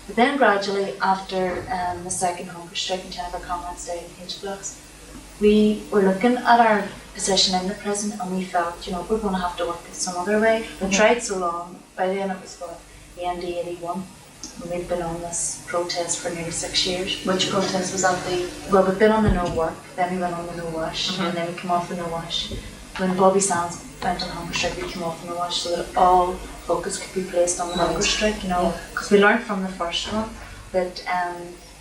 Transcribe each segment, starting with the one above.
But then gradually, after the second hunger strike and 10 of our comrades died in H blocks, we were looking at our position in the prison and we felt, we're going to have to work it some other way. We tried so long, by then it was about the end of 81, and we'd been on this protest for nearly 6 years. Which protest was that? Well, we'd been on the no work, then we went on the no wash, and then we came off the no wash. When Bobby Sands went on hunger strike, we came off the no wash so that all focus could be placed on the hunger strike, because we learned from the first one that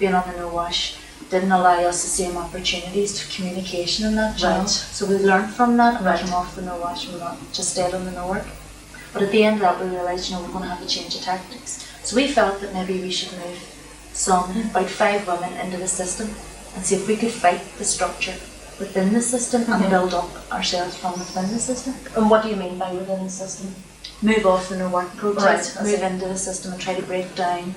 being on the no wash didn't allow us the same opportunities to communication in that channel. So we learned from that and we came off the no wash, we not just stayed on the no work. But at the end of that we realised, we're going to have a change of tactics. So we felt that maybe we should move about 5 women into the system and see if we could fight the structure within the system and build up ourselves from within the system. And what do you mean by within the system? Move off the no work protest, move into the system and try to break down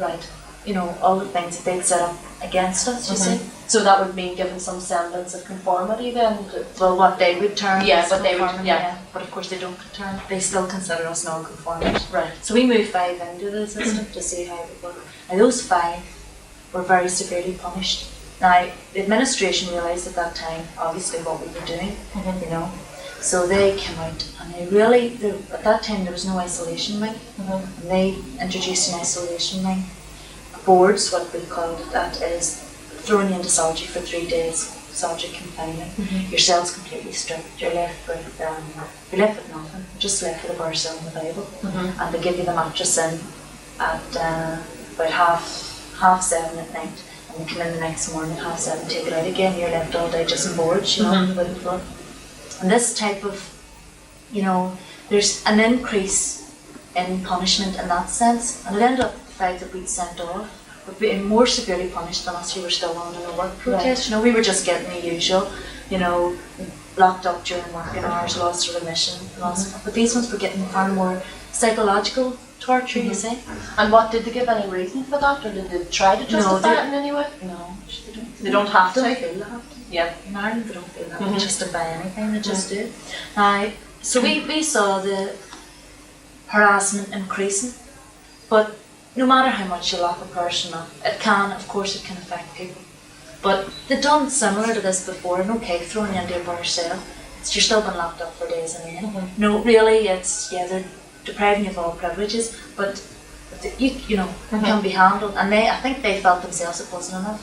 all the things that they'd set up against us, you see. So that would mean giving some semblance of conformity then? Well, what they would term as but they would, but of course they don't term, they still consider us non-conformist. Right. So we moved 5 into the system to see how it would work. And those 5 were very severely punished. Now, the administration realised at that time, obviously, what we were doing, So they came out and they really, at that time there was no isolation wing, and they introduced an isolation wing. Boards, what we called that, is throwing you into solitary for 3 days, solitary confinement. Your cell's completely stripped, you're left with nothing, just left with a bar cell and the Bible. And they give you the mattress in at about half 7 at night, and they come in the next morning at 7:30, take it out again, you're left all day just in boards, on the wooden floor. And this type of, there's an increase in punishment in that sense, and it ended up the 5 that we'd sent off were being more severely punished than us who were still on in a work protest. We were just getting the usual, locked up during working hours, lost of remission, but these ones were getting far more psychological torture, you see. And what, did they give any reason for that, or did they try to justify it in any way? No, they don't have to. They don't feel they have to. Yeah. In Ireland they don't feel that to justify anything, they just do. So we saw the harassment increasing, but no matter how much you lock a person up, it can affect people. But they've done similar to this before, and throwing you into a bar cell, you're still been locked up for days and end. No, really, they're depriving you of all privileges, but you can be handled, and I think they felt themselves it wasn't enough.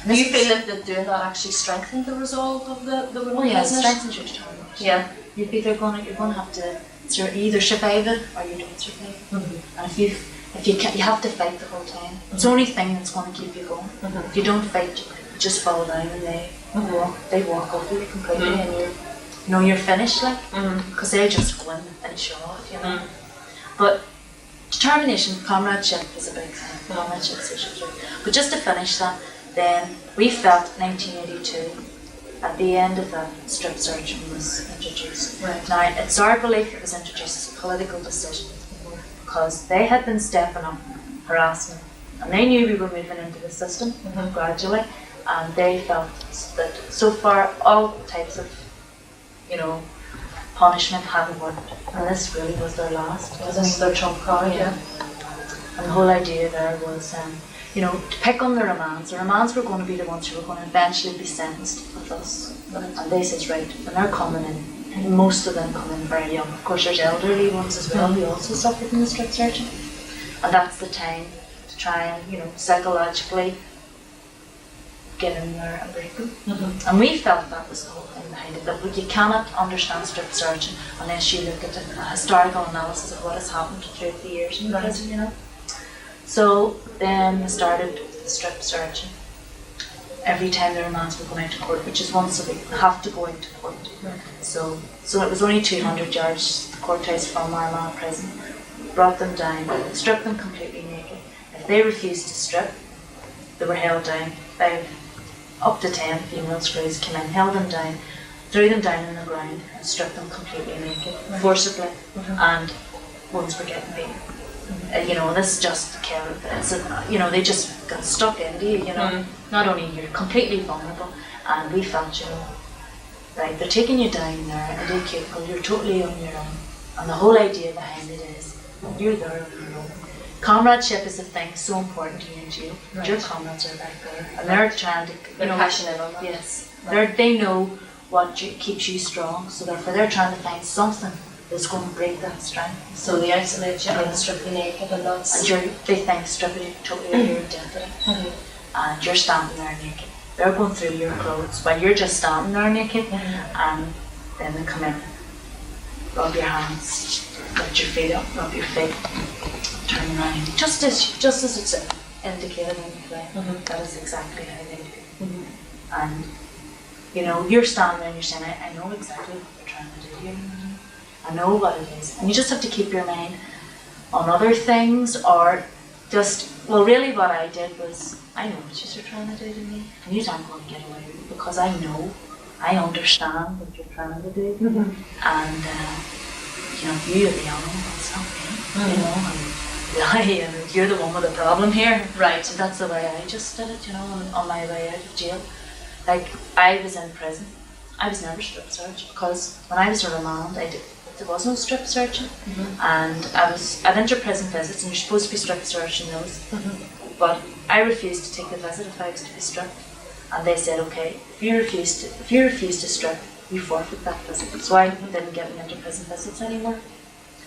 Do you feel that doing that actually strengthened the resolve of the women? Oh yeah, it strengthens your determination. Yeah. You're going to have to either survive it or you don't survive it. And if you have to fight the whole time. It's the only thing that's going to keep you going. If you don't fight, you just fall down and they walk over you completely, and you're finished, because they just go in and finish you off, But determination, comradeship is a big thing. Comradeship is a big thing. But just to finish that, then we felt 1982, at the end of that, strip searching was introduced. Right. Now, it's our belief it was introduced as a political decision, because they had been stepping up harassment, and they knew we were moving into the system gradually, and they felt that so far all types of, punishment hadn't worked, and this really was their last. This is their trump card, And the whole idea there was, to pick on the remands. The remands were going to be the ones who were going to eventually be sentenced with us, and they said, right, and they're coming in, and most of them come in very young. Of course, there's elderly ones as well who also suffered from the strip searching, and that's the time to try and, psychologically get in there and break them. And we felt that was the whole thing behind it, that you cannot understand strip searching unless you look at a historical analysis of what has happened throughout the years in prison, So then we started the strip searching. Every time the remands were going out to court, which is once a week, they have to go out to court. So it was only 200 yards, the courthouse from Armagh prison. Brought them down, stripped them completely naked. If they refused to strip, they were held down. Up to 10 female screws came in, held them down, threw them down on the ground and stripped them completely naked, forcibly, and ones were getting beaten. This is just they just got stuck into you, Not only you're completely vulnerable, and we felt, right, they're taking you down there into a cubicle, you're totally on your own, and the whole idea behind it is, you're there on your own. comradeship is a thing so important to you in jail. Right. Your comrades are right there, and they're trying to, they're passionate on that. Yes, they know what keeps you strong, so therefore they're trying to find something that's going to break that strength. So they isolate you and strip you naked, and that's... And they think stripping you totally of your identity. And you're standing there naked. They're going through your clothes while you're just standing there naked, and then they come in, rub your hands, lift your feet up, rub your feet, turn around. Just as it's indicated in the play, that is exactly how they do. And you know, you're standing there and you're saying, I know exactly what they're trying to do here. I know what it is. And you just have to keep your mind on other things, or just, well, really what I did was, I know what you're trying to do to me, and you aren't going to get away with it, because I know, I understand what you're trying to do. And, you know, you're the animal, it's not me, you know, and you're the one with the problem here. Right. So that's the way I just did it, you know, on my way out of jail. Like, I was in prison, I was never strip searched, because when I was a remand, there was no strip searching, and I'd enter prison visits, and you're supposed to be strip searching those, but I refused to take the visit if I was to be stripped, and they said, okay, if you refuse to strip, you forfeit that visit. So I didn't get me into prison visits anymore.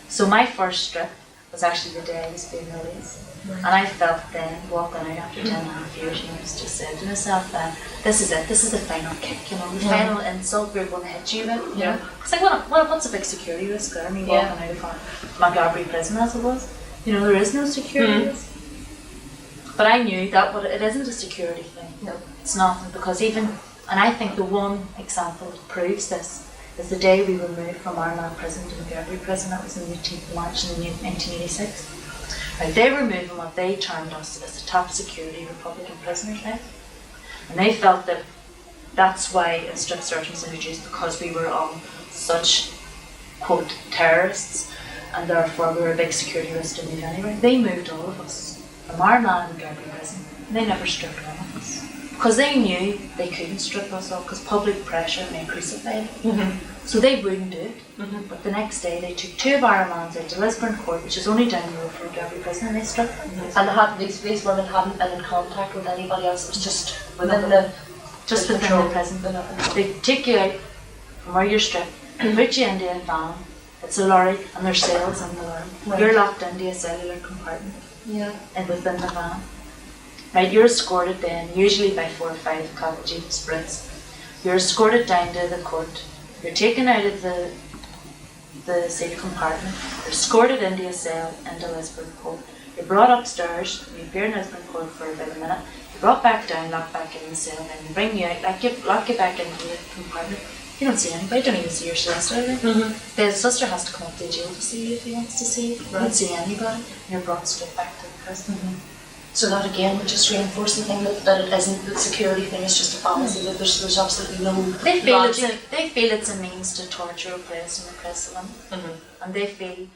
So my first strip was actually the day I was being released. And I felt then, walking out after 10.5 years, you know, I was just saying to myself, this is it, this is the final kick, you know, the final insult we're going to hit you with, you know. It's like, what's a big security risk there? I mean, walking out of Maghaberry prison as it was, you know, there is no security risk. But I knew that it isn't a security thing. No. It's nothing, because even, and I think the one example that proves this is the day we were moved from Armagh prison to Maghaberry prison. That was on the 18th of March in 1986. Right, they were moving what they termed us as the top security Republican prisoners now. And they felt that that's why a strip search was introduced, because we were all such, quote, terrorists, and therefore we were a big security risk to move anywhere. They moved all of us from Armagh and Maghaberry prison, and they never stripped one of us. Because they knew they couldn't strip us off, because public pressure may crucify them. So they wouldn't do it. But the next day they took 2 of our remands out to Lisburn Court, which is only down the road from Maghaberry prison, and they stripped them. And these women hadn't been in contact with anybody else, it was just within the prison. They take you out from where you're stripped, and put you into a van. It's a lorry, and there's cells in the lorry. Right. You're locked into a cellular compartment and within the van. Right, you're escorted then, usually by 4 or 5 cockle jeep sprints. You're escorted down to the court. You're taken out of the sealed compartment. You're escorted into a cell into Lisburn Court. You're brought upstairs. You appear in Lisburn Court for about a minute. You're brought back down, locked back in the cell, and they bring you out, lock you back into the compartment. You don't see anybody. You don't even see your solicitor. The solicitor has to come up to the jail to see you if he wants to see you. You don't see anybody. And you're brought straight back to the prison. So that again would just reinforce the thing that it isn't the security thing, it's just a policy, that there's absolutely no They feel it's a means to torture, oppress and repress them. And they feel